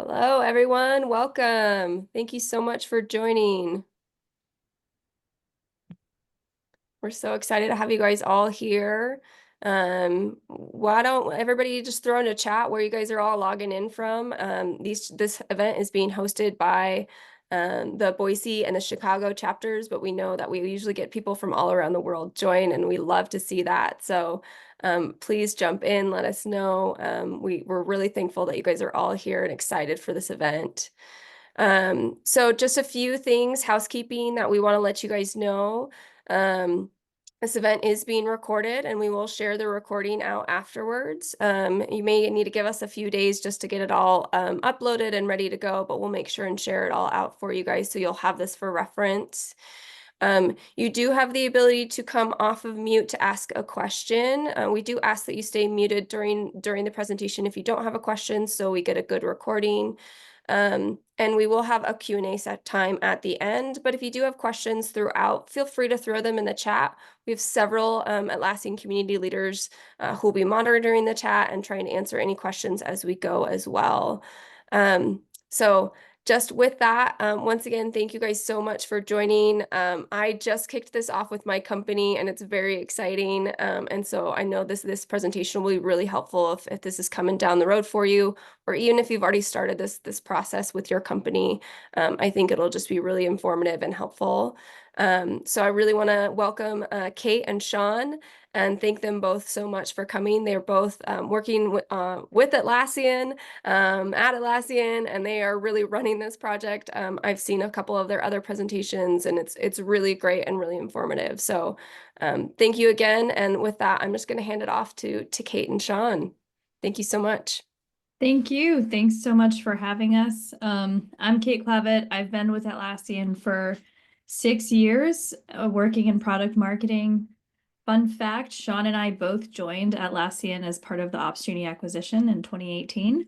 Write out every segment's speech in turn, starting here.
Hello, everyone. Welcome. Thank you so much for joining. We're so excited to have you guys all here. Why don't everybody just throw in a chat where you guys are all logging in from? This event is being hosted by the Boise and the Chicago chapters, but we know that we usually get people from all around the world join, and we love to see that. So please jump in, let us know. We're really thankful that you guys are all here and excited for this event. So just a few things, housekeeping that we want to let you guys know. This event is being recorded and we will share the recording out afterwards. You may need to give us a few days just to get it all uploaded and ready to go, but we'll make sure and share it all out for you guys so you'll have this for reference. You do have the ability to come off of mute to ask a question. We do ask that you stay muted during the presentation if you don't have a question, so we get a good recording. And we will have a Q&A set time at the end. But if you do have questions throughout, feel free to throw them in the chat. We have several Atlassian community leaders who will be monitoring the chat and trying to answer any questions as we go as well. So just with that, once again, thank you guys so much for joining. I just kicked this off with my company and it's very exciting. And so I know this presentation will be really helpful if this is coming down the road for you, or even if you've already started this process with your company. I think it'll just be really informative and helpful. So I really want to welcome Kate and Shaun and thank them both so much for coming. They're both working with Atlassian, at Atlassian, and they are really running this project. I've seen a couple of their other presentations, and it's really great and really informative. So thank you again. And with that, I'm just going to hand it off to Kate and Shaun. Thank you so much. Thank you. Thanks so much for having us. I'm Kate Clavet. I've been with Atlassian for 6 years, working in product marketing. Fun fact, Shaun and I both joined Atlassian as part of the Opportunity acquisition in 2018.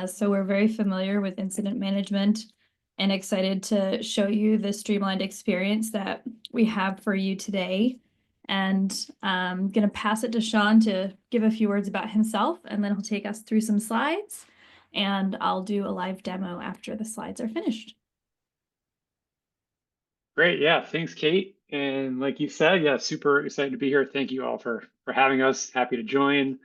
So we're very familiar with incident management and excited to show you the streamlined experience that we have for you today. And I'm going to pass it to Shaun to give a few words about himself, and then he'll take us through some slides, and I'll do a live demo after the slides are finished. Great. Yeah. Thanks, Kate. And like you said, yeah, super excited to be here. Thank you all for having us. Happy to join.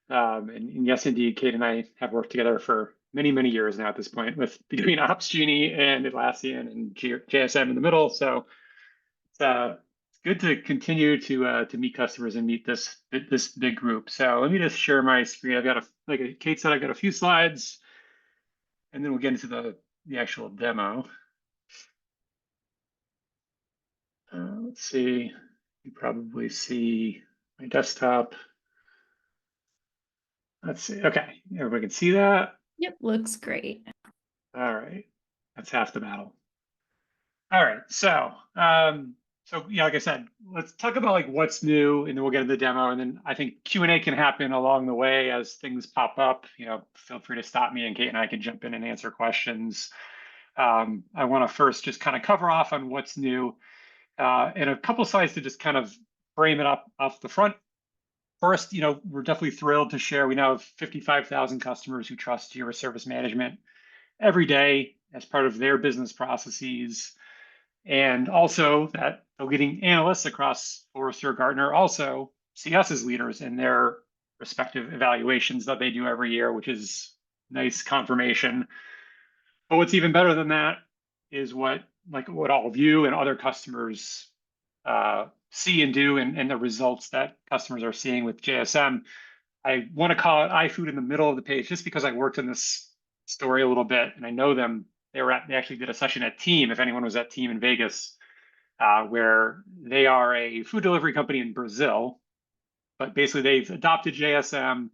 And yes, indeed, Kate and I have worked together for many, many years now at this point, with between Opsgenie and Atlassian and JSM in the middle. So it's good to continue to meet customers and meet this big group. So let me just share my screen. I've got like Kate said, I've got a few slides, and then we'll get into the actual demo. Let's see. You probably see my desktop. Let's see. Okay, everybody can see that. Yep, looks great. All right, that's half the battle. All right, so yeah, like I said, let's talk about like what's new, and then we'll get into the demo, and then I think Q&A can happen along the way as things pop up. Feel free to stop me, and Kate and I can jump in and answer questions. I want to first just kind of cover off on what's new, and a couple slides to just kind of frame it up off the front. First, we're definitely thrilled to share. We now have 55,000 customers who trust Jira Service Management every day as part of their business processes. And also that leading analysts across Forrester, Gartner also see us as leaders in their respective evaluations that they do every year, which is nice confirmation. But what's even better than that is what all of you and other customers see and do, and the results that customers are seeing with JSM. I want to call it iFood in the middle of the page just because I worked in this story a little bit and I know them. They actually did a session at Team, if anyone was at Team in Vegas, where they are a food delivery company in Brazil, but basically they've adopted JSM.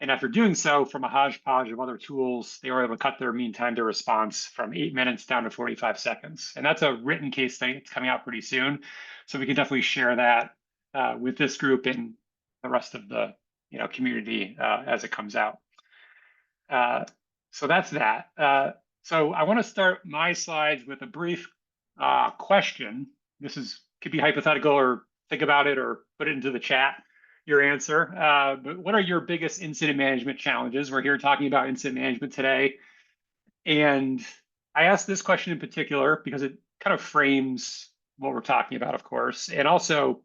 And after doing so, from a hodgepodge of other tools, they were able to cut their mean time to response from 8 minutes down to 45 seconds. And that's a written case study. It's coming out pretty soon. So we can definitely share that with this group and the rest of the community as it comes out. So that's that. So I want to start my slides with a brief question. This could be hypothetical, or think about it, or put it into the chat, your answer. But what are your biggest incident management challenges? We're here talking about incident management today. And I asked this question in particular because it kind of frames what we're talking about, of course. And also,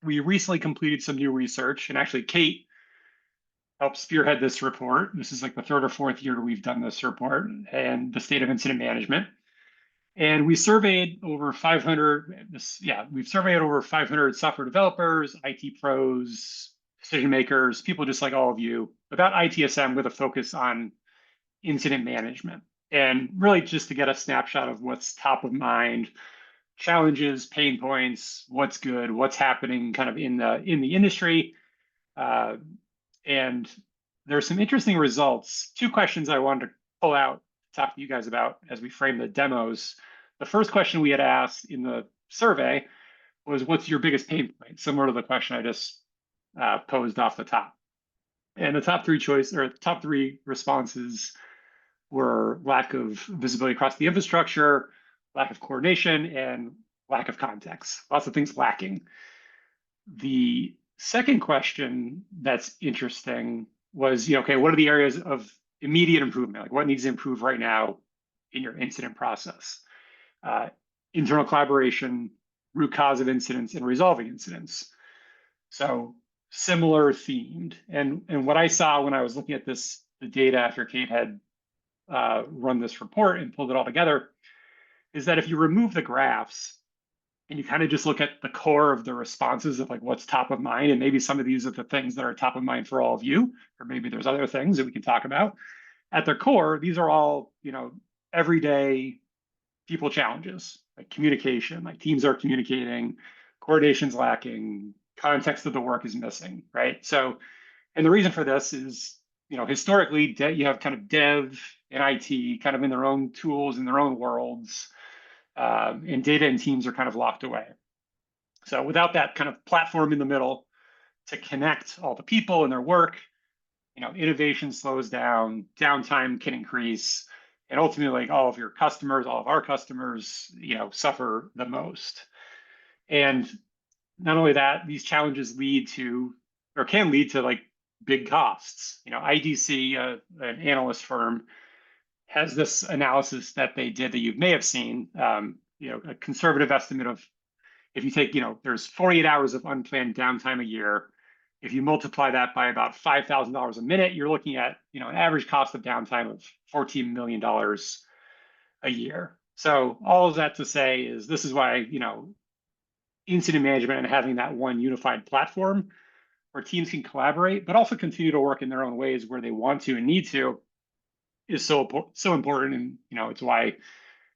we recently completed some new research, and actually Kate helped spearhead this report. This is like the third or fourth year we've done this report and the state of incident management. And we surveyed over 500, we've surveyed over 500 software developers, IT pros, decision makers, people just like all of you about ITSM with a focus on incident management. And really just to get a snapshot of what's top of mind, challenges, pain points, what's good, what's happening kind of in the industry. And there's some interesting results. Two questions I wanted to pull out, talk to you guys about as we frame the demos. The first question we had asked in the survey was, what's your biggest pain point? Similar to the question I just posed off the top. And the top three responses were lack of visibility across the infrastructure, lack of coordination, and lack of context. Lots of things lacking. The second question that's interesting was, okay, what are the areas of immediate improvement? Like what needs to improve right now in your incident process? Internal collaboration, root cause of incidents, and resolving incidents. So similar themed. And what I saw when I was looking at the data after Kate had run this report and pulled it all together, is that if you remove the graphs and you kind of just look at the core of the responses of like what's top of mind, and maybe some of these are the things that are top of mind for all of you, or maybe there's other things that we can talk about. At their core, these are all, everyday people challenges, like communication, like teams are communicating, coordination's lacking, context of the work is missing, right? So, and the reason for this is, historically, you have kind of dev and IT kind of in their own tools, in their own worlds, and data and teams are kind of locked away. So without that kind of platform in the middle to connect all the people and their work, innovation slows down, downtime can increase, and ultimately, like all of our customers, suffer the most. And not only that, these challenges can lead to like big costs. IDC, an analyst firm, has this analysis that they did that you may have seen. A conservative estimate of, if you take, there's 48 hours of unplanned downtime a year. If you multiply that by about $5,000 a minute, you're looking at, an average cost of downtime of $14 million a year. So all of that to say is this is why, incident management and having that one unified platform where teams can collaborate, but also continue to work in their own ways where they want to and need to, is so important. And, it's why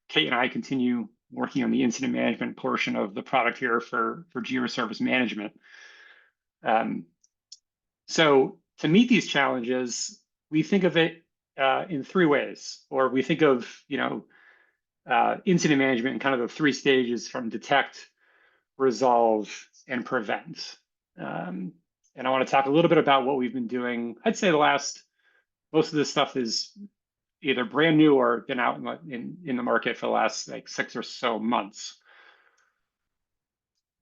Kate and I continue working on the incident management portion of the product here for Jira Service Management. So to meet these challenges, we think of it in three ways, or we think of, incident management in kind of the three stages from detect, resolve, and prevent. And I want to talk a little bit about what we've been doing. I'd say most of this stuff is either brand new or been out in the market for the last like 6 or so months.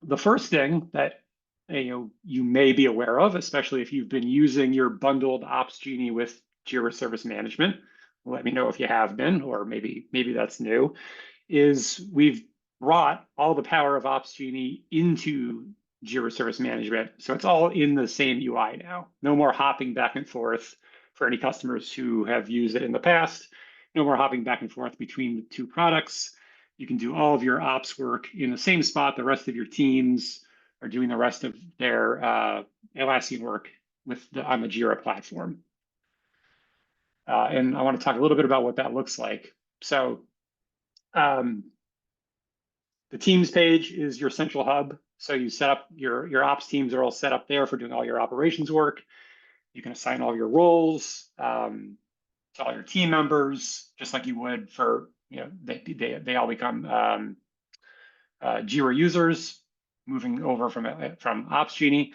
The first thing that you may be aware of, especially if you've been using your bundled Ops Genie with Jira Service Management, let me know if you have been, or maybe that's new, is we've brought all the power of Ops Genie into Jira Service Management. So it's all in the same UI now. No more hopping back and forth for any customers who have used it in the past. No more hopping back and forth between the two products. You can do all of your ops work in the same spot. The rest of your teams are doing the rest of their Atlassian work on the Jira platform. And I want to talk a little bit about what that looks like. So the teams page is your central hub. So you set up your ops teams are all set up there for doing all your operations work. You can assign all your roles to all your team members, just like you would for, they all become Jira users moving over from Ops Genie.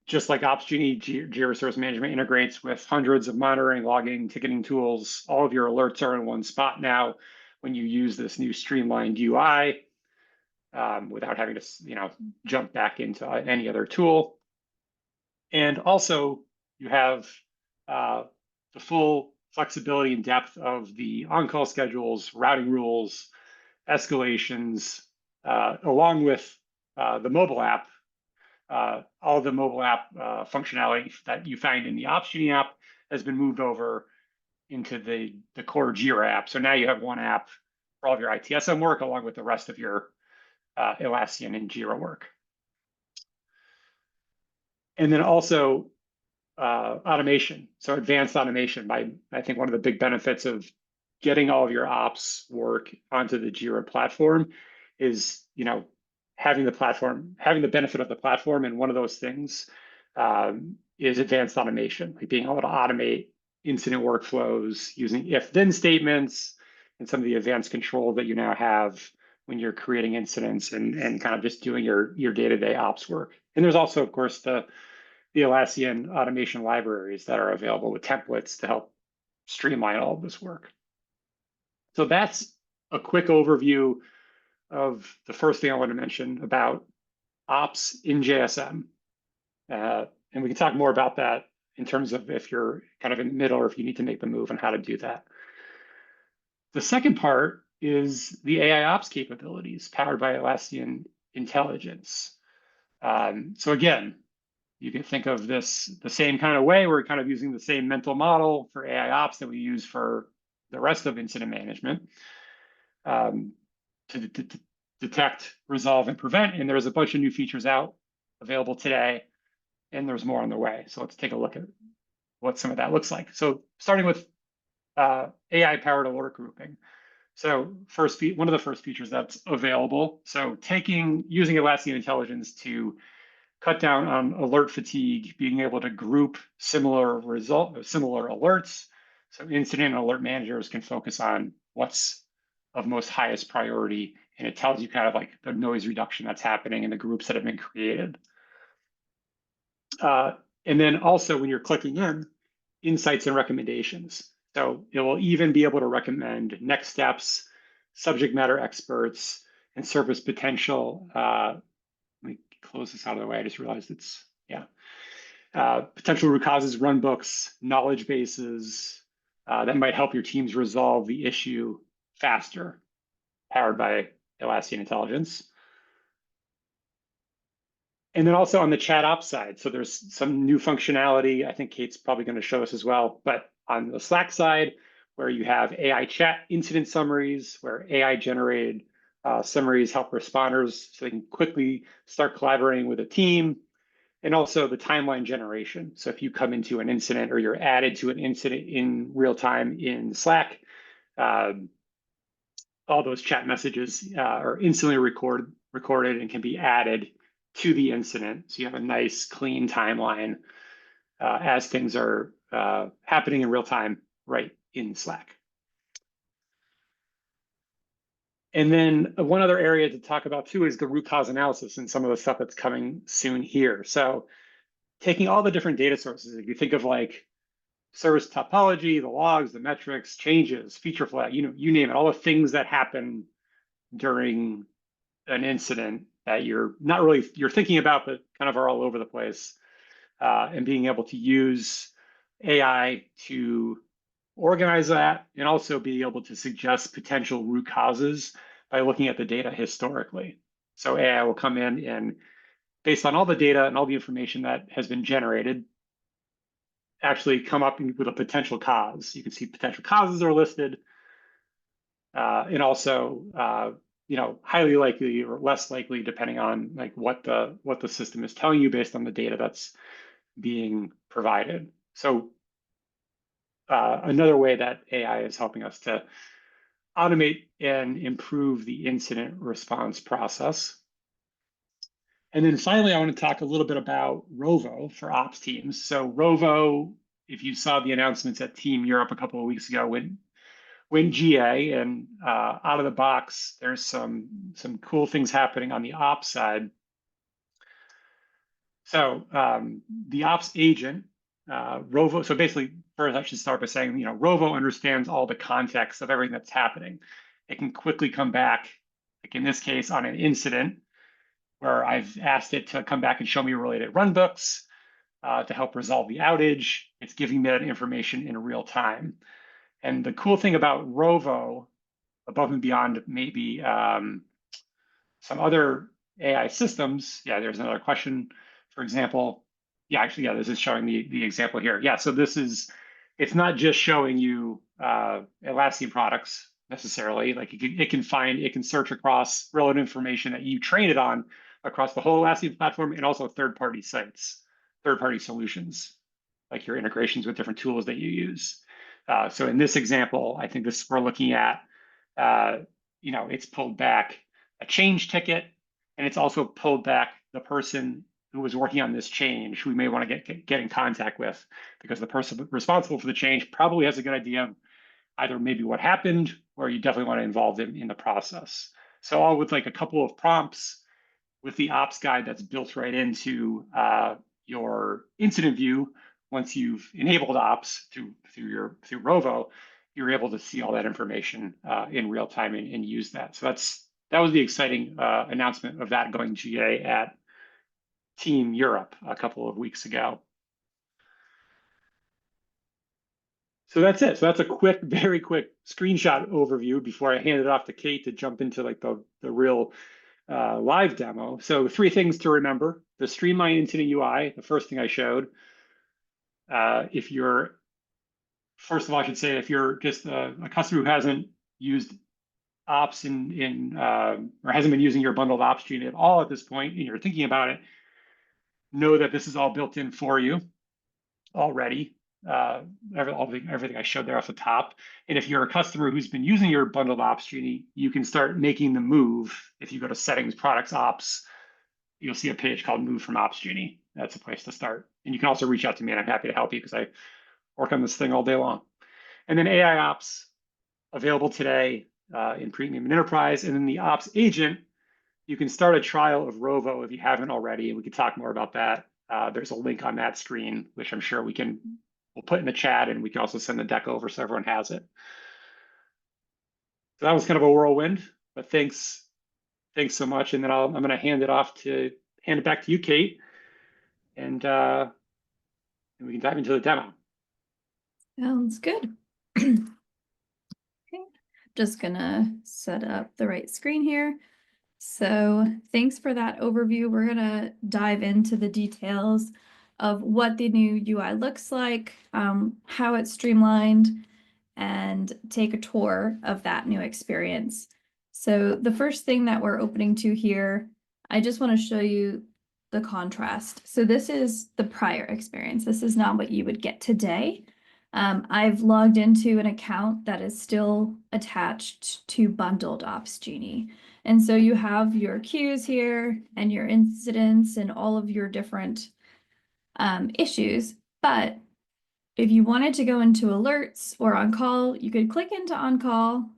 Just like Ops Genie, Jira Service Management integrates with hundreds of monitoring, logging, ticketing tools. All of your alerts are in one spot now when you use this new Streamlined UI without having to, jump back into any other tool. And also, you have the full flexibility and depth of the on-call schedules, routing rules, escalations, along with the mobile app. All the mobile app functionality that you find in the Opsgenie app has been moved over into the core Jira app. So now you have one app for all of your ITSM work, along with the rest of your Atlassian and Jira work. And then also automation. So advanced automation. I think one of the big benefits of getting all of your ops work onto the Jira platform is, having the benefit of the platform. And one of those things is advanced automation, like being able to automate incident workflows using if-then statements and some of the advanced control that you now have when you're creating incidents and kind of just doing your day-to-day ops work. And there's also, of course, the Atlassian automation libraries that are available with templates to help streamline all of this work. So that's a quick overview of the first thing I want to mention about ops in JSM. And we can talk more about that in terms of if you're kind of in the middle or if you need to make the move and how to do that. The second part is the AI ops capabilities powered by Atlassian Intelligence. So again, you can think of this the same kind of way. We're kind of using the same mental model for AI ops that we use for the rest of incident management to detect, resolve, and prevent. And there's a bunch of new features out available today, and there's more on the way. So let's take a look at what some of that looks like. So starting with AI-powered alert grouping. So one of the first features that's available. So using Atlassian Intelligence to cut down on alert fatigue, being able to group similar alerts. So incident and alert managers can focus on what's of most highest priority, and it tells you kind of like the noise reduction that's happening in the groups that have been created. And then also when you're clicking in, insights and recommendations. So it will even be able to recommend next steps, subject matter experts, and surface potential. Let me close this out of the way. I just realized potential root causes, run books, knowledge bases that might help your teams resolve the issue faster, powered by Atlassian Intelligence. And then also on the chat ops side, so there's some new functionality. I think Kate's probably going to show us as well. But on the Slack side, where you have AI chat incident summaries, where AI generated summaries help responders so they can quickly start collaborating with a team. And also the timeline generation. So if you come into an incident or you're added to an incident in real time in Slack, all those chat messages are instantly recorded and can be added to the incident. So you have a nice clean timeline as things are happening in real time right in Slack. And then one other area to talk about too is the root cause analysis and some of the stuff that's coming soon here. So taking all the different data sources, if you think of like service topology, the logs, the metrics, changes, feature flag, you name it, all the things that happen during an incident that you're thinking about, but kind of are all over the place, and being able to use AI to organize that and also be able to suggest potential root causes by looking at the data historically. So AI will come in and based on all the data and all the information that has been generated, actually come up with a potential cause. You can see potential causes are listed, and also highly likely or less likely depending on like what the system is telling you based on the data that's being provided. So another way that AI is helping us to automate and improve the incident response process. And then finally, I want to talk a little bit about Rovo for ops teams. So Rovo, if you saw the announcements at Team Europe a couple of weeks ago, went GA, and out of the box, there's some cool things happening on the ops side. So the ops agent, Rovo, so basically, first I should start by saying, Rovo understands all the context of everything that's happening. It can quickly come back, like in this case, on an incident, where I've asked it to come back and show me related run books. to help resolve the outage. It's giving that information in real time. And the cool thing about Rovo, above and beyond maybe some other AI systems, yeah, there's another question, for example. Yeah, actually, yeah, this is showing the example here. Yeah, so it's not just showing you Atlassian products necessarily. Like it can search across relevant information that you train it on across the whole Atlassian platform and also third-party sites, third-party solutions, like your integrations with different tools that you use. So in this example, I think we're looking at, it's pulled back a change ticket, and it's also pulled back the person who was working on this change, who we may want to get in contact with, because the person responsible for the change probably has a good idea of either maybe what happened, or you definitely want to involve them in the process. So all with like a couple of prompts with the ops guide that's built right into your incident view. Once you've enabled ops through Rovo, you're able to see all that information in real time and use that. So that was the exciting announcement of that going GA at Team Europe a couple of weeks ago. So that's it. So that's a very quick screenshot overview before I hand it off to Kate to jump into like the real live demo. So 3 things to remember: the Streamlined Incident UI, the first thing I showed. First of all, I should say, if you're just a customer who hasn't used ops or hasn't been using your bundled ops gene at all at this point, and you're thinking about it, know that this is all built in for you already. Everything I showed there off the top. And if you're a customer who's been using your bundled ops genie, you can start making the move. If you go to settings, products, ops, you'll see a page called Move from Ops Genie. That's a place to start. And you can also reach out to me, and I'm happy to help you because I work on this thing all day long. And then AI Ops, available today in Premium and Enterprise. And then the Ops Agent, you can start a trial of Rovo if you haven't already, and we can talk more about that. There's a link on that screen, which I'm sure we'll put in the chat, and we can also send the deck over so everyone has it. So that was kind of a whirlwind, but thanks so much. And then I'm going to hand it back to you, Kate, and we can dive into the demo. Sounds good. Okay. Just gonna set up the right screen here. So thanks for that overview. We're gonna dive into the details of what the new UI looks like, how it's streamlined, and take a tour of that new experience. So the first thing that we're opening to here, I just want to show you the contrast. So this is the prior experience. This is not what you would get today. I've logged into an account that is still attached to Bundled Ops Genie. And so you have your queues here and your incidents and all of your different issues. But if you wanted to go into alerts or on call, you could click into on call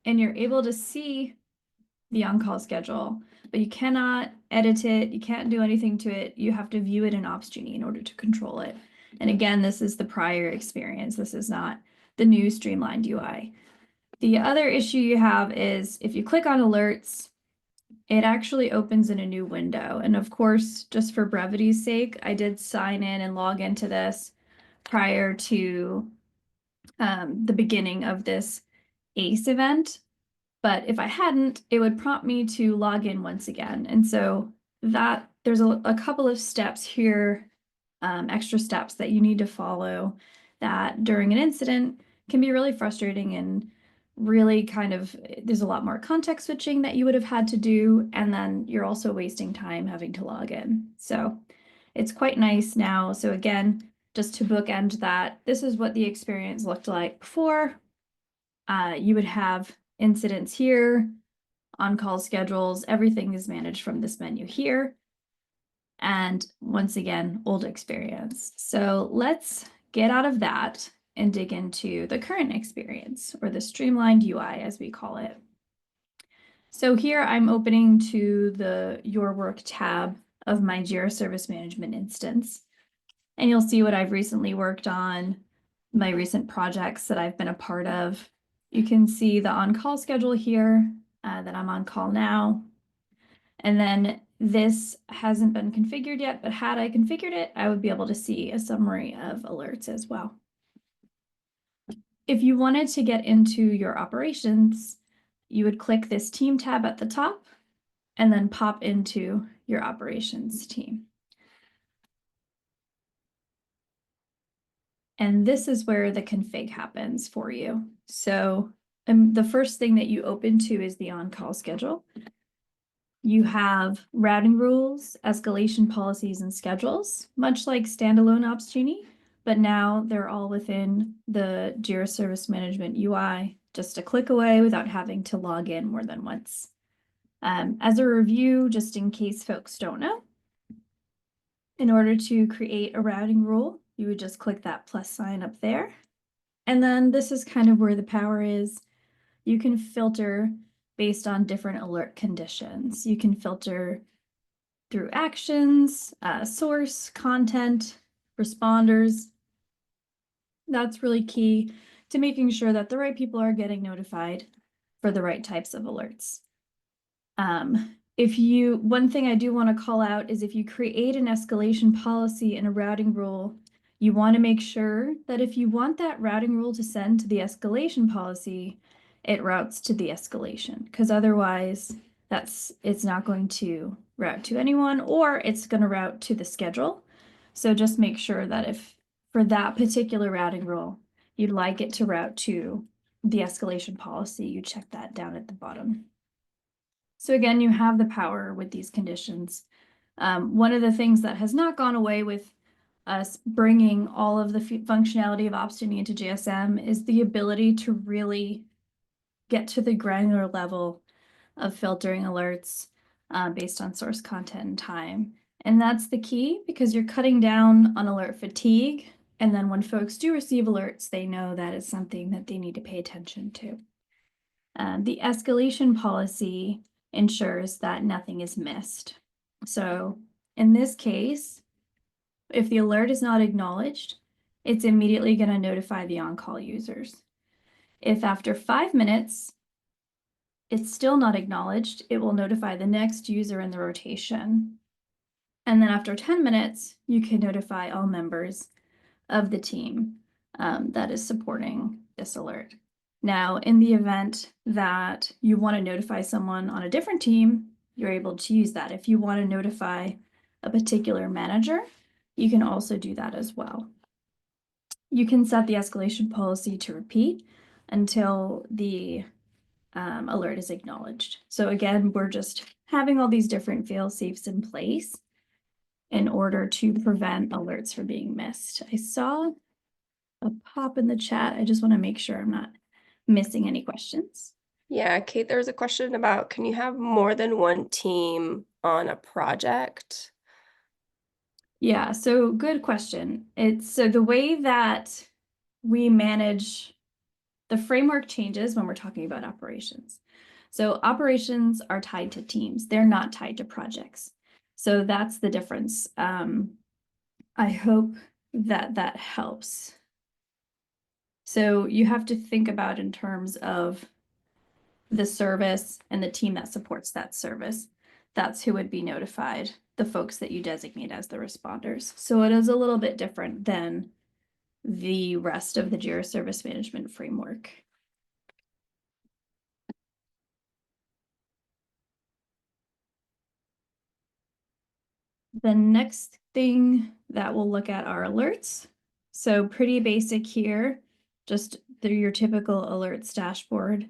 and you're able to see the on-call schedule, but you cannot edit it. You can't do anything to it. You have to view it in Ops Genie in order to control it. And again, this is the prior experience. This is not the new streamlined UI. The other issue you have is if you click on alerts, it actually opens in a new window. And of course, just for brevity's sake, I did sign in and log into this prior to the beginning of this ACE event. But if I hadn't, it would prompt me to log in once again. And so there's a couple of steps here, extra steps that you need to follow that during an incident can be really frustrating and really there's a lot more context switching that you would have had to do. And then you're also wasting time having to log in. So it's quite nice now. So again, just to bookend that, this is what the experience looked like before. You would have incidents here, on-call schedules, everything is managed from this menu here. And once again, old experience. So let's get out of that and dig into the current experience, or the streamlined UI as we call it. So here I'm opening to the Your Work tab of my Jira Service Management instance. And you'll see what I've recently worked on, my recent projects that I've been a part of. You can see the on-call schedule here, that I'm on call now. And then This hasn't been configured yet, but had I configured it, I would be able to see a summary of alerts as well. If you wanted to get into your operations, you would click this team tab at the top and then pop into your operations team. And this is where the config happens for you. So the first thing that you open to is the on-call schedule. You have routing rules, escalation policies, and schedules, much like standalone Opsgenie, but now they're all within the Jira Service Management UI, just a click away without having to log in more than once. As a review, just in case folks don't know, in order to create a routing rule, you would just click that plus sign up there. And then this is kind of where the power is. You can filter based on different alert conditions. You can filter through actions, source, content, responders. That's really key to making sure that the right people are getting notified for the right types of alerts. One thing I do want to call out is if you create an escalation policy and a routing rule, you want to make sure that if you want that routing rule to send to the escalation policy, it routes to the escalation, because otherwise it's not going to route to anyone, or it's going to route to the schedule. So just make sure that if for that particular routing rule, you'd like it to route to the escalation policy, you check that down at the bottom. So again, you have the power with these conditions. One of the things that has not gone away with us bringing all of the functionality of Opsgenie into JSM is the ability to really get to the granular level of filtering alerts based on source content and time. And that's the key, because you're cutting down on alert fatigue. And then when folks do receive alerts, they know that it's something that they need to pay attention to. The escalation policy ensures that nothing is missed. So in this case, if the alert is not acknowledged, it's immediately going to notify the on-call users. If after 5 minutes, it's still not acknowledged, it will notify the next user in the rotation. And then after 10 minutes, you can notify all members of the team that is supporting this alert. Now, in the event that you want to notify someone on a different team, you're able to use that. If you want to notify a particular manager, you can also do that as well. You can set the escalation policy to repeat until the alert is acknowledged. So again, we're just having all these different fail-safes in place in order to prevent alerts from being missed. I saw a pop in the chat. I just want to make sure I'm not missing any questions. Yeah, Kate, there's a question about, can you have more than one team on a project? Yeah, so good question. So the way that we manage the framework changes when we're talking about operations. So operations are tied to teams. They're not tied to projects. So that's the difference. I hope that helps. So you have to think about in terms of the service and the team that supports that service. That's who would be notified, the folks that you designate as the responders. So it is a little bit different than the rest of the Jira Service Management framework. The next thing that we'll look at are alerts. So pretty basic here, just through your typical alerts dashboard.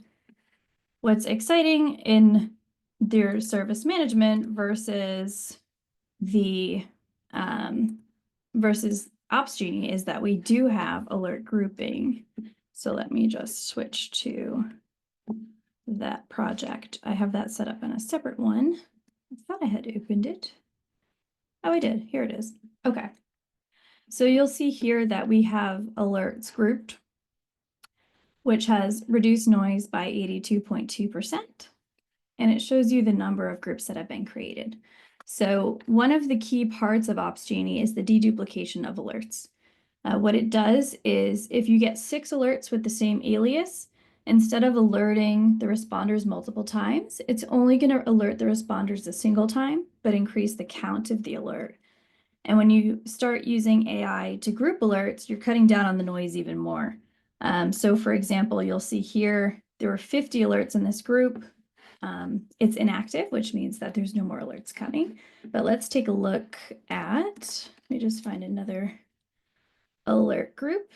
What's exciting in their service management versus the versus Opsgenie is that we do have alert grouping. So let me just switch to that project. I have that set up in a separate one. I thought I had opened it. Oh, I did. Here it is. Okay. So you'll see here that we have alerts grouped, which has reduced noise by 82.2%. And it shows you the number of groups that have been created. So one of the key parts of Opsgenie is the deduplication of alerts. What it does is if you get 6 alerts with the same alias, instead of alerting the responders multiple times, it's only going to alert the responders a single time but increase the count of the alert. And when you start using AI to group alerts, you're cutting down on the noise even more. So for example, you'll see here, there were 50 alerts in this group. It's inactive, which means that there's no more alerts coming. But let's take a look at, let me just find another alert group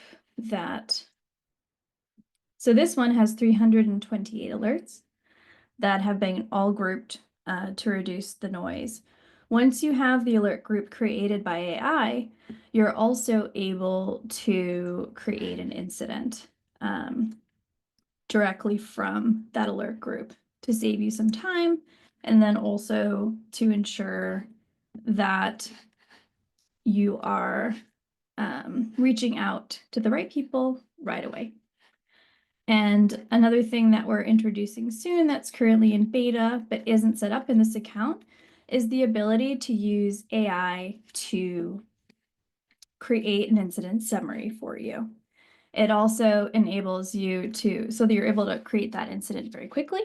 so this one has 328 alerts that have been all grouped to reduce the noise. Once you have the alert group created by AI, you're also able to create an incident directly from that alert group to save you some time, and then also to ensure that you are reaching out to the right people right away. And another thing that we're introducing soon that's currently in beta but isn't set up in this account is the ability to use AI to create an incident summary for you. It also enables you to, so that you're able to create that incident very quickly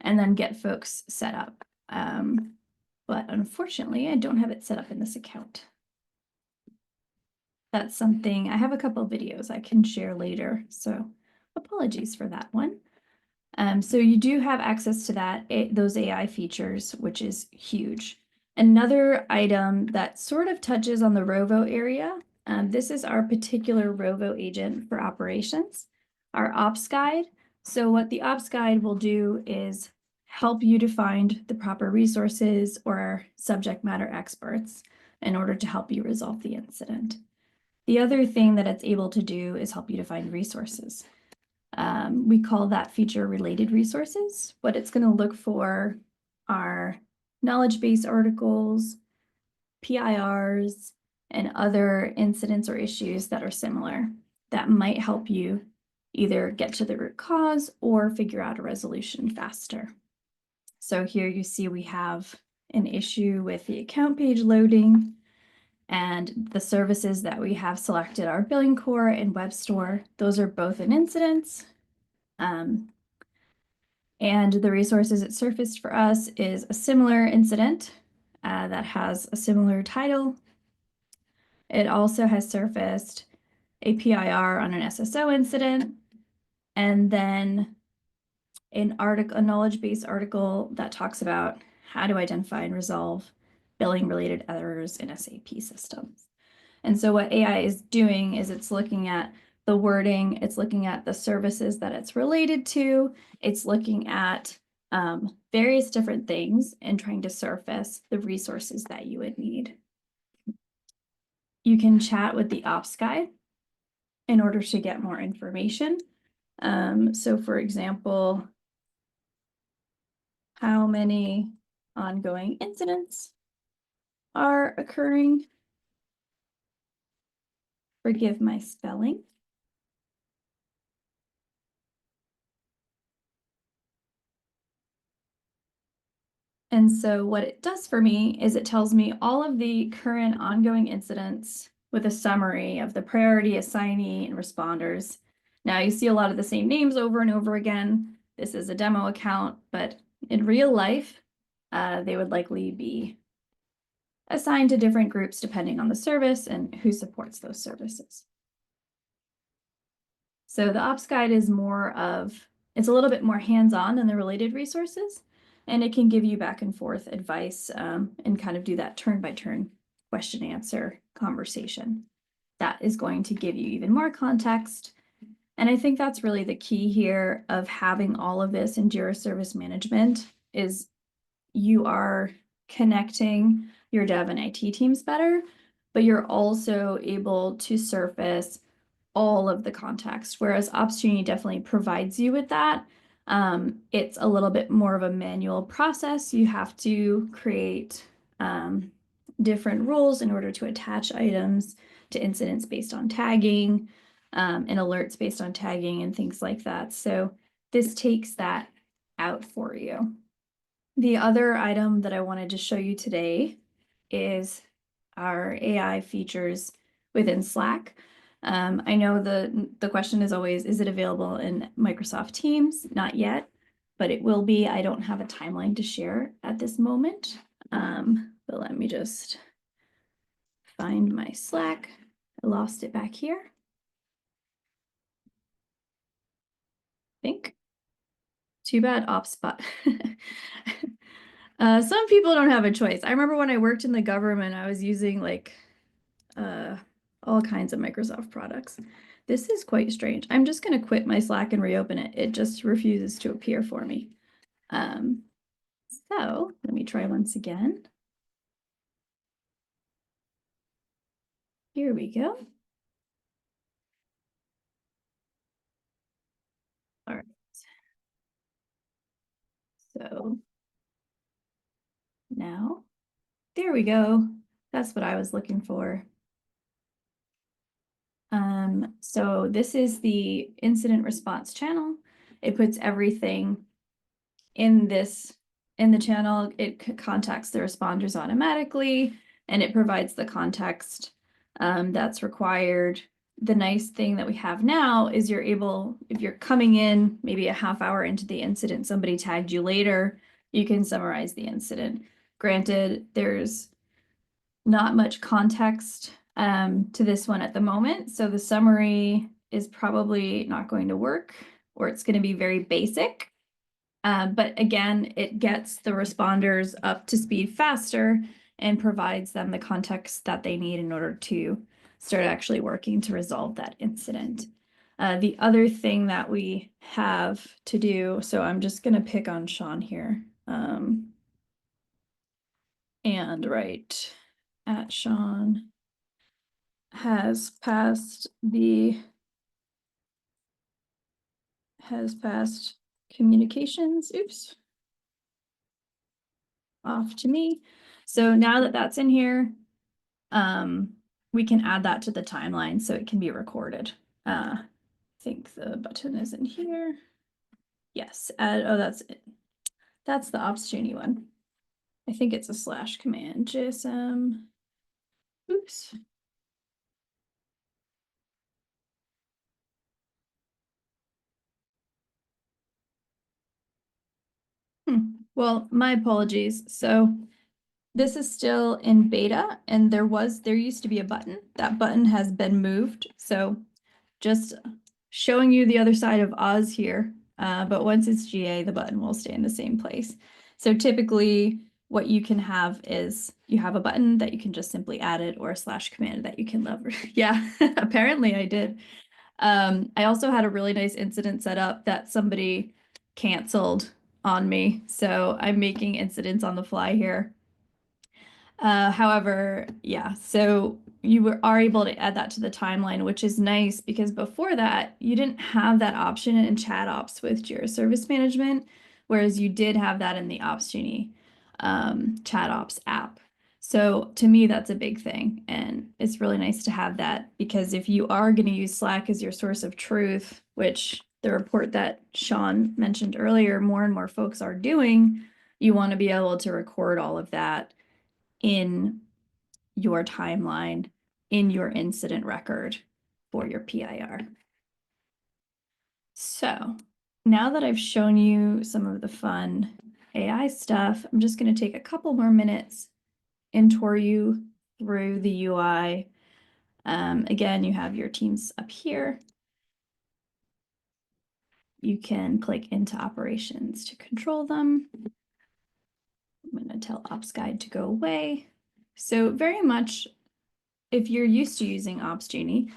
and then get folks set up. But unfortunately, I don't have it set up in this account. That's something, I have a couple of videos I can share later, so apologies for that one. So you do have access to those AI features, which is huge. Another item that sort of touches on the Rovo area, this is our particular Rovo agent for operations, our ops guide. So what the ops guide will do is help you to find the proper resources or subject matter experts in order to help you resolve the incident. The other thing that it's able to do is help you to find resources. We call that feature related resources. What it's going to look for are knowledge base articles, PIRs, and other incidents or issues that are similar that might help you either get to the root cause or figure out a resolution faster. So here you see we have an issue with the account page loading, and the services that we have selected are Billing Core and Web Store. Those are both in incidents. And the resources it surfaced for us is a similar incident that has a similar title. It also has surfaced a PIR on an SSO incident, and then a knowledge base article that talks about how to identify and resolve billing related errors in SAP systems. And so what AI is doing is it's looking at the wording, it's looking at the services that it's related to, it's looking at various different things and trying to surface the resources that you would need. You can chat with the ops guide in order to get more information. So for example, how many ongoing incidents are occurring? Forgive my spelling. And so what it does for me is it tells me all of the current ongoing incidents with a summary of the priority, assignee, and responders. Now you see a lot of the same names over and over again. This is a demo account, but in real life, they would likely be assigned to different groups depending on the service and who supports those services. So the ops guide is it's a little bit more hands-on than the related resources, and it can give you back and forth advice and kind of do that turn-by-turn question-answer conversation. That is going to give you even more context. And I think that's really the key here of having all of this in Jira Service Management is you are connecting your dev and IT teams better, but you're also able to surface all of the context, whereas Opportunity definitely provides you with that. It's a little bit more of a manual process. You have to create different rules in order to attach items to incidents based on tagging and alerts based on tagging and things like that. So this takes that out for you. The other item that I wanted to show you today is our AI features within Slack. I know the question is always, is it available in Microsoft Teams? Not yet, but it will be. I don't have a timeline to share at this moment. but let me just find my Slack. I lost it back here. I think. Too bad OpSpot. Some people don't have a choice. I remember when I worked in the government, I was using like all kinds of Microsoft products. This is quite strange. I'm just going to quit my Slack and reopen it. It just refuses to appear for me. So let me try once again. Here we go. All right. So now, there we go. That's what I was looking for. So this is the incident response channel. It puts everything in the channel. It contacts the responders automatically, and it provides the context that's required. The nice thing that we have now is you're able, if you're coming in maybe a half hour into the incident, somebody tagged you later, you can summarize the incident. Granted, there's not much context to this one at the moment, so the summary is probably not going to work, or it's going to be very basic. But again, it gets the responders up to speed faster and provides them the context that they need in order to start actually working to resolve that incident. The other thing that we have to do, so I'm just going to pick on Shaun here and write at Shaun has passed communications, oops, off to me. So now that that's in here, we can add that to the timeline so it can be recorded. I think the button is in here. Yes, oh, that's it. That's the Opportunity one. I think it's a slash command, JSM. Oops. Well, my apologies. So this is still in beta, and there used to be a button. That button has been moved. So just showing you the other side of Oz here. But once it's GA, the button will stay in the same place. So typically what you can have is you have a button that you can just simply add it, or a slash command that you can leverage. Yeah, apparently I did. I also had a really nice incident set up that somebody canceled on me. So I'm making incidents on the fly here. However, yeah, so you are able to add that to the timeline, which is nice because before that, you didn't have that option in chat ops with Jira Service Management, whereas you did have that in the Opportunity chat ops app. So to me, that's a big thing. And it's really nice to have that, because if you are going to use Slack as your source of truth, which the report that Shaun mentioned earlier, more and more folks are doing, you want to be able to record all of that in your timeline, in your incident record for your PIR. So now that I've shown you some of the fun AI stuff, I'm just going to take a couple more minutes and tour you through the UI. Again, you have your teams up here. You can click into operations to control them. I'm going to tell Ops Guide to go away. So very much, if you're used to using Opsgenie,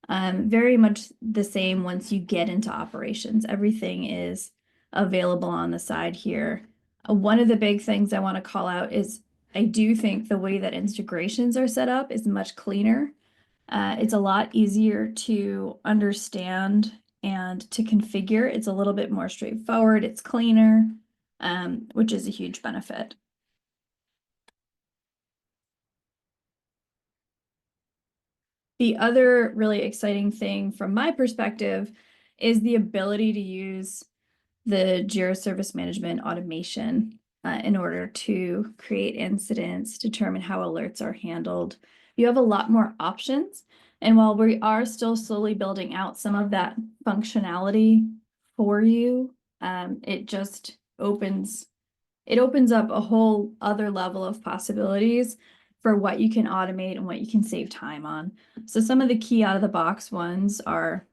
very much the same once you get into operations. Everything is available on the side here. One of the big things I want to call out is I do think the way that integrations are set up is much cleaner. It's a lot easier to understand and to configure. It's a little bit more straightforward. It's cleaner, which is a huge benefit. The other really exciting thing from my perspective is the ability to use the Jira Service Management automation in order to create incidents, determine how alerts are handled. You have a lot more options. And while we are still slowly building out some of that functionality for you, it just opens it opens up a whole other level of possibilities for what you can automate and what you can save time on. So some of the key out of the box ones are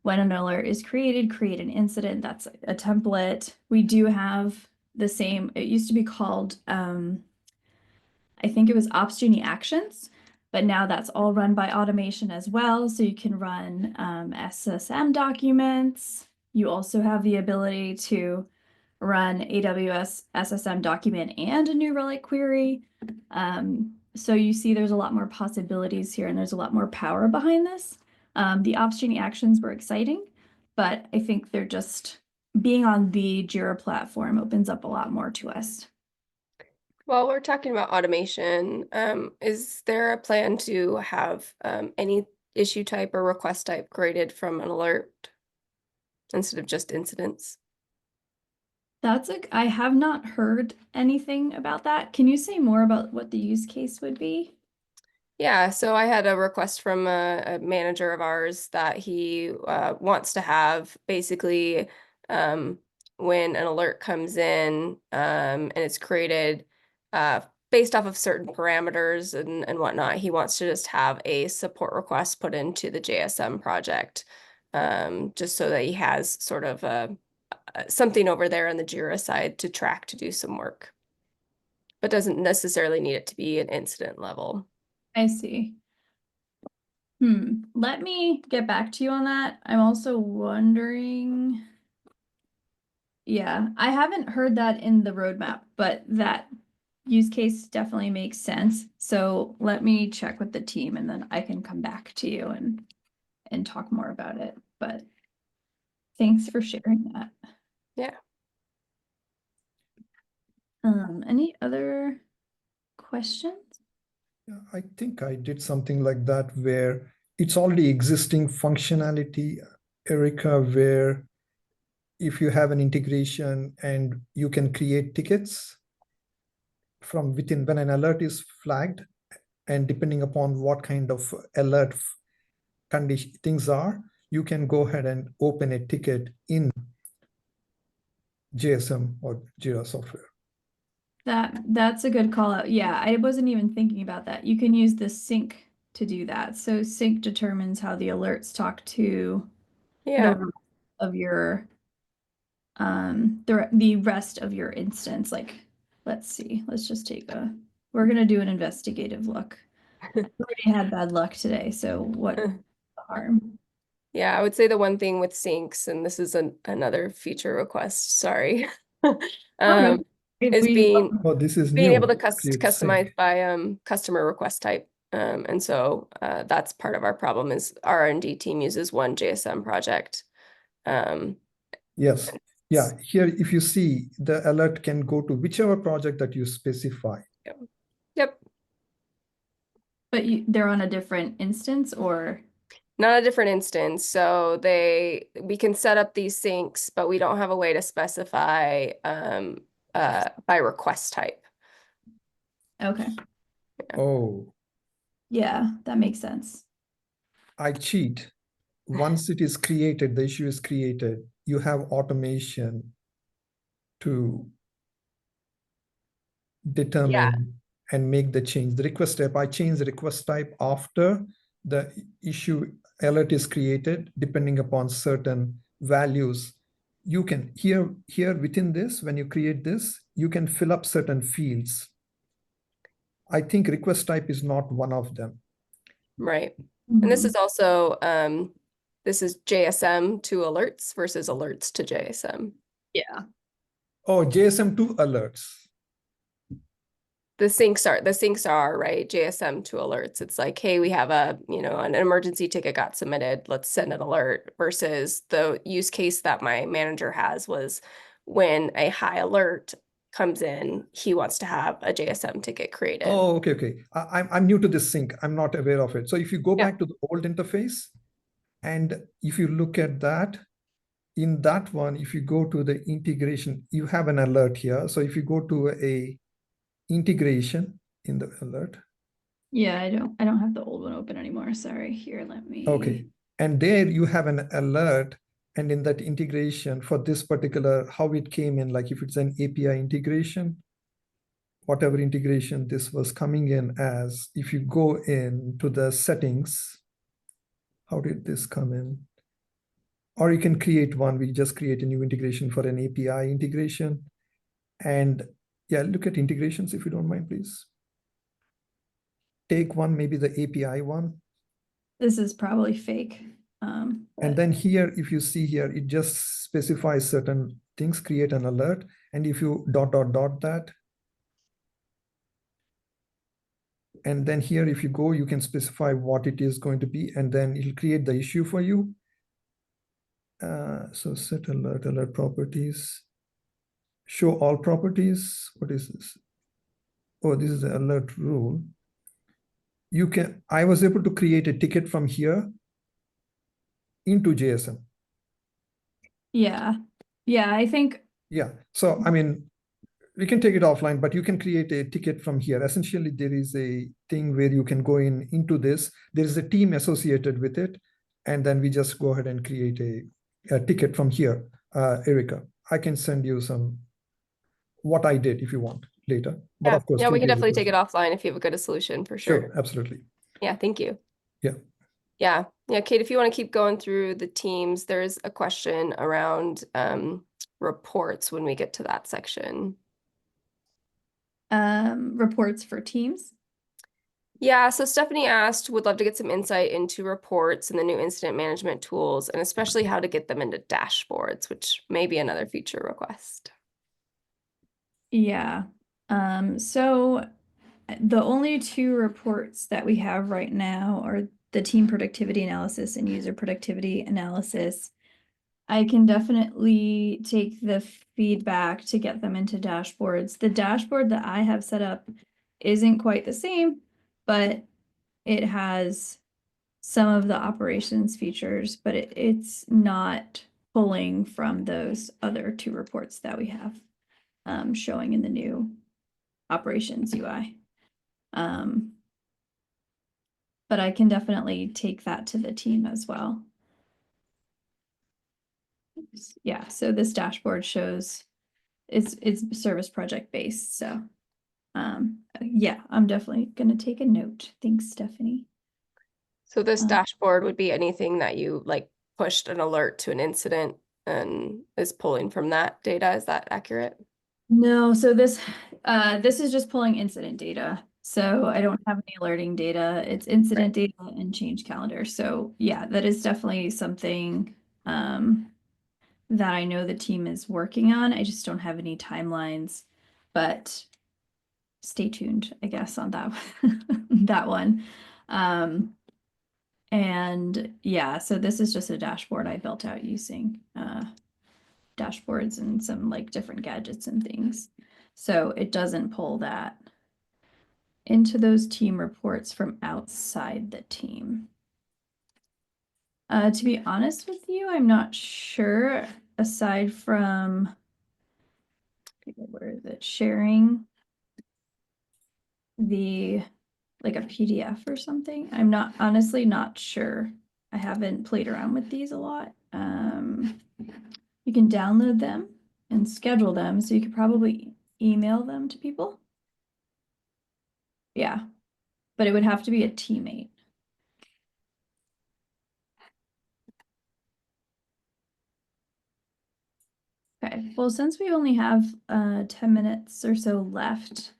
when an alert is created, create an incident. That's a template. We do have the same, it used to be called, I think it was Opportunity Actions, but now that's all run by automation as well. So you can run SSM documents. You also have the ability to run AWS SSM document and a New Relic query. So you see there's a lot more possibilities here and there's a lot more power behind this. The Opportunity Actions were exciting, but I think they're just being on the Jira platform opens up a lot more to us. While we're talking about automation, is there a plan to have any issue type or request type created from an alert instead of just incidents? I have not heard anything about that. Can you say more about what the use case would be? Yeah, so I had a request from a manager of ours that he wants to have basically when an alert comes in and it's created based off of certain parameters and whatnot, he wants to just have a support request put into the JSM project just so that he has sort of something over there on the Jira side to track to do some work, but doesn't necessarily need it to be an incident level. I see. Let me get back to you on that. I'm also wondering. Yeah, I haven't heard that in the roadmap, but that use case definitely makes sense. So let me check with the team and then I can come back to you and talk more about it. But thanks for sharing that. Yeah. Any other questions? Yeah, I think I did something like that where it's already existing functionality, Erica, where if you have an integration and you can create tickets from within when an alert is flagged, and depending upon what kind of alert condition things are, you can go ahead and open a ticket in JSM or Jira software. That's a good call out. Yeah, I wasn't even thinking about that. You can use the sync to do that. So sync determines how the alerts talk to Yeah. the of your the rest of your instance. Like, let's see. Let's just we're gonna do an investigative look. We already had bad luck today, so what harm? Yeah, I would say the one thing with syncs, and this is another feature request, sorry. Is being Oh, this is being new. able to Create customize sync. by customer request type. And so that's part of our problem is our R&D team uses one JSM project. Yes. Yeah. Here, if you see, the alert can go to whichever project that you specify. Yep. But they're on a different instance or? Not a different instance. So we can set up these syncs, but we don't have a way to specify by request type. Okay. Oh, Yeah, that makes sense. I cheat. Once it is created, the issue is created, you have automation to determine and make the change. The request type, I change the request type after the issue alert is created, depending upon certain values. You can here within this, when you create this, you can fill up certain fields. I think request type is not one of them. Right. And this is also this is JSM to alerts versus alerts to JSM. Yeah. Oh, JSM to alerts. The syncs are right, JSM to alerts. It's like, hey, we have an emergency ticket got submitted, let's send an alert, versus the use case that my manager has was when a high alert comes in, he wants to have a JSM ticket created. Oh, okay. I'm new to this sync. I'm not aware of it. So if you go back to the old interface, and if you look at that, in that one, if you go to the integration, you have an alert here. So if you go to a integration in the alert. Yeah, I don't have the old one open anymore. Sorry. Here, let me. Okay. And there you have an alert, And in that integration for this particular, how it came in, like if it's an API integration, whatever integration this was coming in as, if you go into the settings, how did this come in? Or you can create one, we just create a new integration for an API integration. And yeah, look at integrations if you don't mind, please. Take one, maybe the API one. This is probably fake. And then here, if you see here, it just specifies certain things, create an alert. And if you ... that, and then here, if you go, you can specify what it is going to be, and then it'll create the issue for you. So set alert properties, show all properties. What is this? Oh, this is the alert rule. You can, I was able to create a ticket from here into JSM. Yeah. Yeah, I think. Yeah. So, I mean, we can take it offline, but you can create a ticket from here. Essentially, there is a thing where you can go into this. There is a team associated with it. And then we just go ahead and create a ticket from here. Erica, I can send you some, what I did if you want later. But Yeah, of course, yeah, we feel can free to definitely take it request offline if you have a good solution for sure. Sure, absolutely. Yeah, thank you. Yeah. Yeah, yeah, Kate, if you want to keep going through the teams, there's a question around reports when we get to that section. Reports for teams. Yeah, so Stephanie asked, would love to get some insight into reports and the new incident management tools, and especially how to get them into dashboards, which may be another feature request. Yeah. So the only two reports that we have right now are the team productivity analysis and user productivity analysis. I can definitely take the feedback to get them into dashboards. The dashboard that I have set up isn't quite the same, but it has some of the operations features, but it's not pulling from those other two reports that we have showing in the new operations UI. But I can definitely take that to the team as well. Yeah, so this dashboard shows it's service project based. So yeah, I'm definitely gonna take a note. Thanks, Stephanie. So this dashboard would be anything that you like pushed an alert to an incident and is pulling from that data. Is that accurate? No, so this is just pulling incident data. So I don't have any alerting data. It's incident data and change calendar. So yeah, that is definitely something that I know the team is working on. I just don't have any timelines, but stay tuned, I guess, on that that one. And yeah, so this is just a dashboard I built out using dashboards and some like different gadgets and things. So it doesn't pull that into those team reports from outside the team. To be honest with you, I'm not sure, aside from, where is it, sharing the, like a PDF or something. I'm not, honestly not sure. I haven't played around with these a lot. You can download them and schedule them, so you could probably email them to people. Yeah, but it would have to be a teammate. Okay, well, since we only have 10 minutes or so left,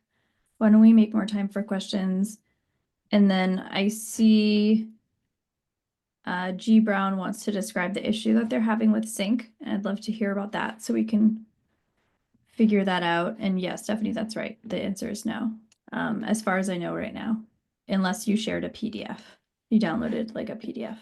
why don't we make more time for questions? And then I see G Brown wants to describe the issue that they're having with sync. And I'd love to hear about that so we can figure that out. And yes, Stephanie, that's right. The answer is no, as far as I know right now, unless you shared a PDF. You downloaded like a PDF.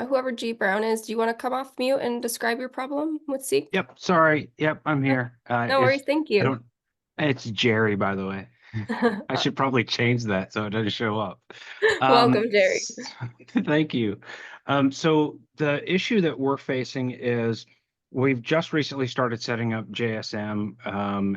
Whoever G Brown is, do you want to come off mute and describe your problem with Seek? Yep, sorry. Yep, I'm here. No worries, thank you. It's Jerry, by the way. I should probably change that so it doesn't show up. Welcome, Jerry. Thank you. So the issue that we're facing is we've just recently started setting up JSM,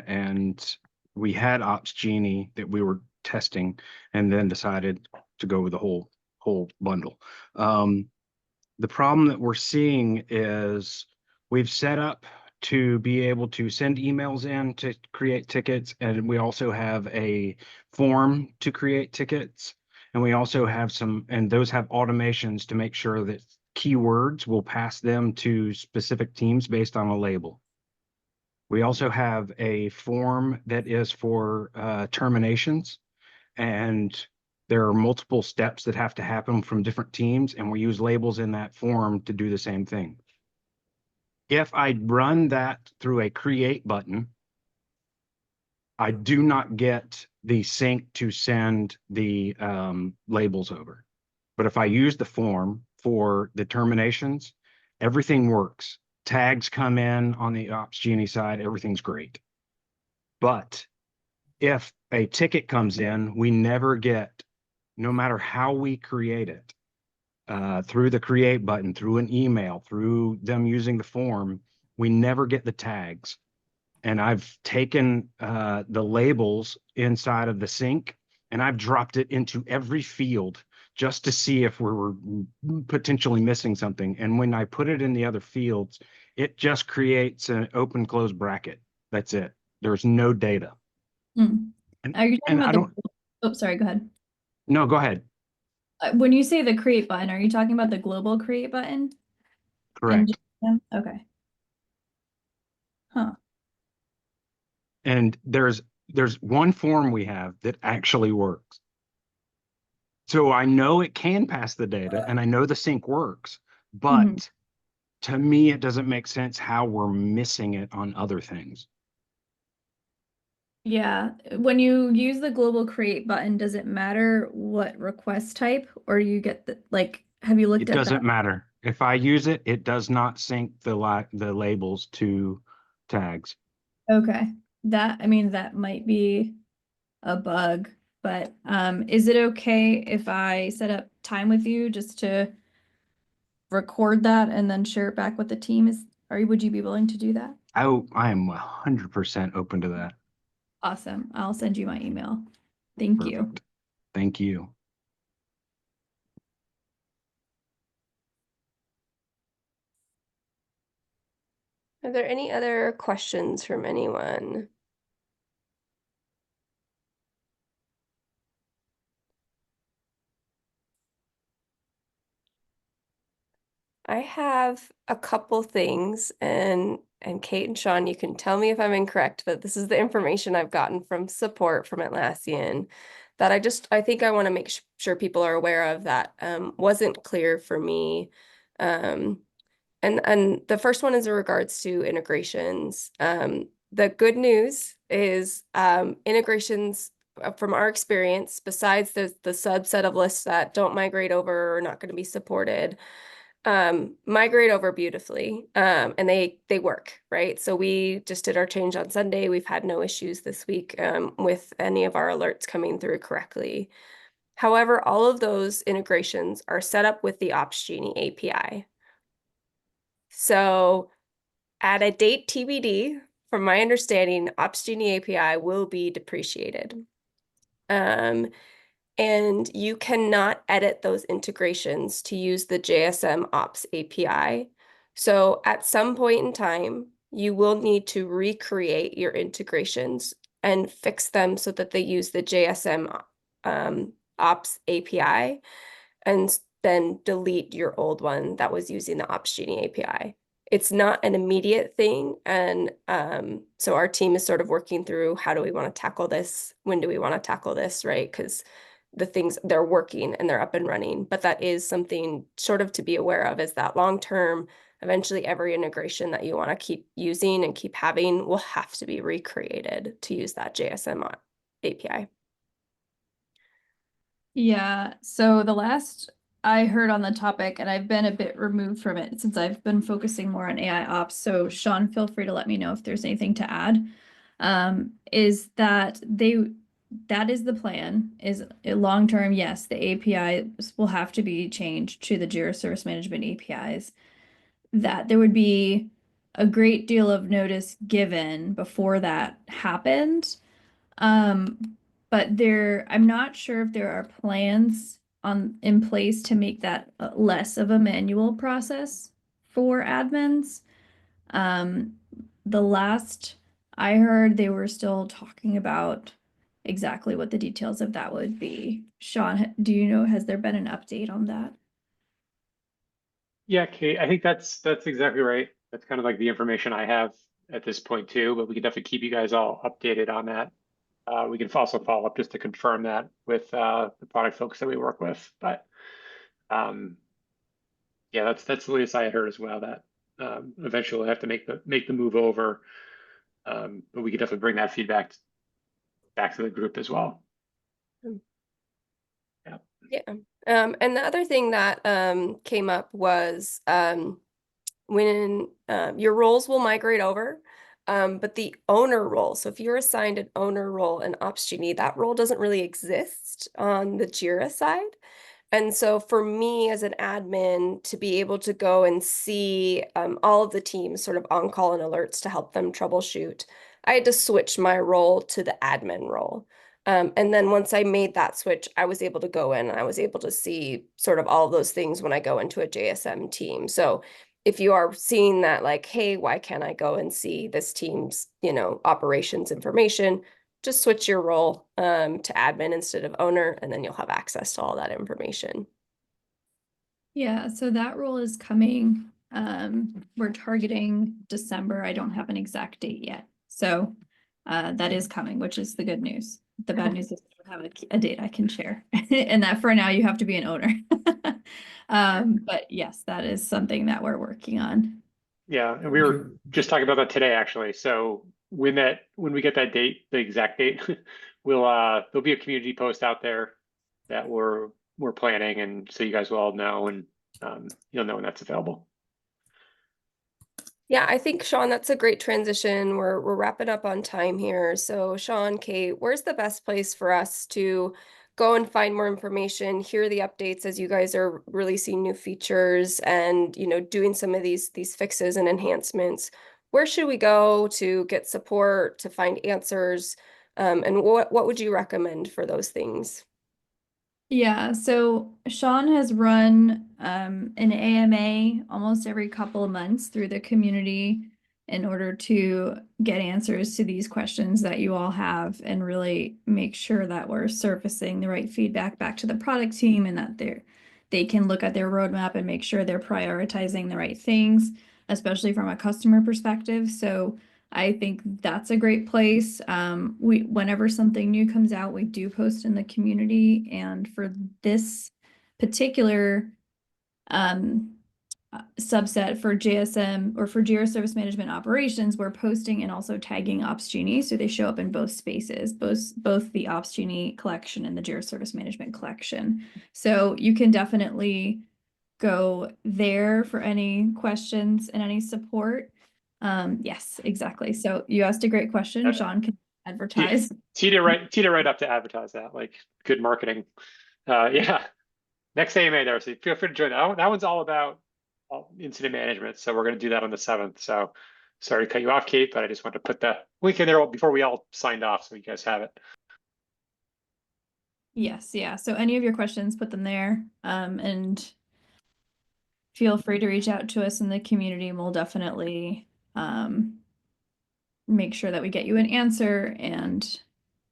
and we had Ops Genie that we were testing and then decided to go with the whole bundle. The problem that we're seeing is we've set up to be able to send emails in to create tickets, and we also have a form to create tickets, and we also have and those have automations to make sure that keywords will pass them to specific teams based on a label. We also have a form that is for terminations, and there are multiple steps that have to happen from different teams, and we use labels in that form to do the same thing. If I run that through a create button, I do not get the sync to send the labels over. But if I use the form for the terminations, everything works. Tags come in on the Ops Genie side, everything's great. But if a ticket comes in, we never get, no matter how we create it, through the create button, through an email, through them using the form, we never get the tags. And I've taken the labels inside of the sync and I've dropped it into every field just to see if we were potentially missing something. And when I put it in the other fields, it just creates an open close bracket. That's it. There's no data. Hmm. And, Are you talking and I about don't, oh, sorry, go ahead. no, go ahead. When you say the create button, are you talking about the global create button? Correct. Okay. Huh. And there's one form we have that actually works. So I know it can pass the data and I know the sync works, but to me, it doesn't make sense how we're missing it on other things. Yeah, when you use the global create button, does it matter what request type, or you get the, like, have you looked It at doesn't that? matter. If I use it, it does not sync the labels to tags. Okay, I mean, that might be a bug, but is it okay if I set up time with you just to record that and then share it back with the team? Would you be willing to do that? I am 100% open to that. Awesome. I'll send you my email. Thank you. Perfect. Thank you. Are there any other questions from anyone? I have a couple things, and Kate and Shaun, you can tell me if I'm incorrect, but this is the information I've gotten from support from Atlassian that I think I want to make sure people are aware of that wasn't clear for me. And the first one is in regards to integrations. The good news is integrations from our experience, besides the subset of lists that don't migrate over or are not going to be supported, migrate over beautifully, and they work, right? So we just did our change on Sunday. We've had no issues this week with any of our alerts coming through correctly. However, all of those integrations are set up with the Ops Genie API. So at a date TBD, from my understanding, Ops Genie API will be depreciated. And you cannot edit those integrations to use the JSM Ops API. So at some point in time, you will need to recreate your integrations and fix them so that they use the JSM Ops API, and then delete your old one that was using the Ops Genie API. It's not an immediate thing, and so our team is sort of working through, how do we want to tackle this? When do we want to tackle this, right? Because the things, they're working and they're up and running, but that is something sort of to be aware of, is that long term, eventually every integration that you want to keep using and keep having will have to be recreated to use that JSM API. Yeah, so the last I heard on the topic, and I've been a bit removed from it since I've been focusing more on AI ops. So Shaun, feel free to let me know if there's anything to add. Is that that is the plan, is long term, yes, the APIs will have to be changed to the Jira Service Management APIs. That there would be a great deal of notice given before that happened. But I'm not sure if there are plans in place to make that less of a manual process for admins. The last I heard, they were still talking about exactly what the details of that would be. Shaun, do you know, has there been an update on that? Yeah, Kate, I think that's exactly right. That's kind of like the information I have at this point too, but we can definitely keep you guys all updated on that. We can also follow up just to confirm that with the product folks that we work with. But yeah, that's the latest I had heard as well, that eventually we'll have to make the move over. But we could definitely bring that feedback back to the group as well. Yeah. Yeah. And the other thing that came up was when your roles will migrate over, but the owner role. So if you're assigned an owner role in Opsgenie, that role doesn't really exist on the Jira side. And so for me as an admin to be able to go and see all of the teams sort of on call and alerts to help them troubleshoot, I had to switch my role to the admin role. And then once I made that switch, I was able to go in and I was able to see sort of all of those things when I go into a JSM team. So if you are seeing that like, hey, why can't I go and see this team's, operations information? Just switch your role to admin instead of owner, and then you'll have access to all that information. Yeah, so that role is coming. We're targeting December. I don't have an exact date yet. So that is coming, which is the good news. The bad news is I don't have a date I can share. And that for now you have to be an owner. But yes, that is something that we're working on. Yeah, and we were just talking about that today, actually. So when we get that date, the exact date, there'll be a community post out there that we're planning, and so you guys will all know, and you'll know when that's available. Yeah, I think, Shaun, that's a great transition. We're wrapping up on time here. So Shaun, Kate, where's the best place for us to go and find more information, hear the updates as you guys are releasing new features and, doing some of these fixes and enhancements? Where should we go to get support, to find answers? And what would you recommend for those things? Yeah, so Shaun has run an AMA almost every couple of months through the community in order to get answers to these questions that you all have and really make sure that we're surfacing the right feedback back to the product team and that they can look at their roadmap and make sure they're prioritizing the right things, especially from a customer perspective. So I think that's a great place. Whenever something new comes out, we do post in the community. And for this particular subset for JSM or for Jira Service Management operations, we're posting and also tagging Opsgenie. So they show up in both spaces, both the Opsgenie collection and the Jira Service Management collection. So you can definitely go there for any questions and any support. Yes, exactly. So you asked a great question. Shaun can advertise. Teed it right up to advertise that, like good marketing. Yeah. Next AMA there, so feel free to join that. That one's all about incident management. So we're going to do that on the 7th. So sorry to cut you off, Kate, but I just wanted to put the link in there before we all signed off so you guys have it. Yes, yeah. So any of your questions, put them there. And feel free to reach out to us in the community and we'll definitely make sure that we get you an answer and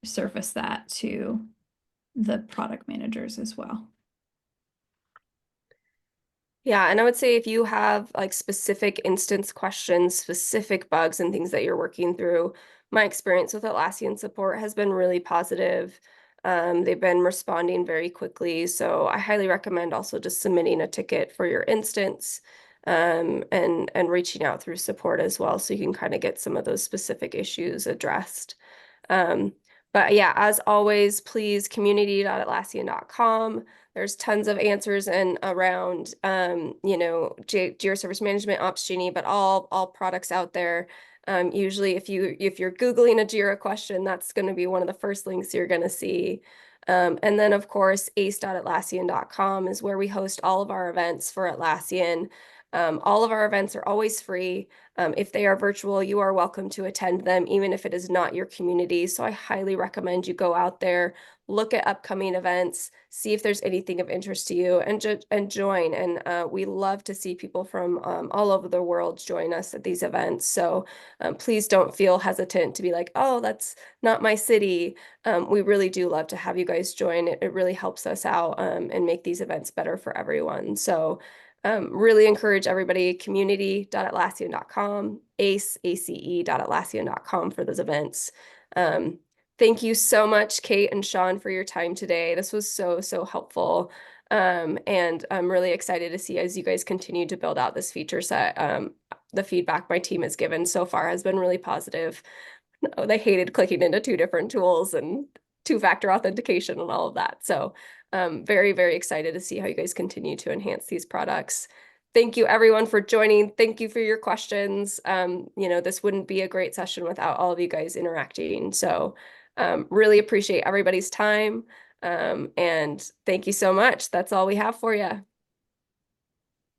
surface that to the product managers as well. Yeah, and I would say if you have like specific instance questions, specific bugs and things that you're working through, my experience with Atlassian support has been really positive. They've been responding very quickly. So I highly recommend also just submitting a ticket for your instance and reaching out through support as well so you can kind of get some of those specific issues addressed. But yeah, as always, please community.atlassian.com. There's tons of answers and around, Jira Service Management, Opsgenie, but all products out there. Usually if you're Googling a Jira question, that's going to be one of the first links you're going to see. And then of course, ace.atlassian.com is where we host all of our events for Atlassian. All of our events are always free. If they are virtual, you are welcome to attend them, even if it is not your community. So I highly recommend you go out there, look at upcoming events, see if there's anything of interest to you, and join. And we love to see people from all over the world join us at these events. So please don't feel hesitant to be like, oh, that's not my city. We really do love to have you guys join. It really helps us out and make these events better for everyone. So really encourage everybody, community.atlassian.com, ace.atlassian.com for those events. Thank you so much, Kate and Shaun, for your time today. This was so helpful. And I'm really excited to see as you guys continue to build out this feature set. The feedback my team has given so far has been really positive. No, they hated clicking into 2 different tools and 2-factor authentication and all of that. So very excited to see how you guys continue to enhance these products. Thank you everyone for joining. Thank you for your questions. This wouldn't be a great session without all of you guys interacting. So really appreciate everybody's time. And thank you so much. That's all we have for you.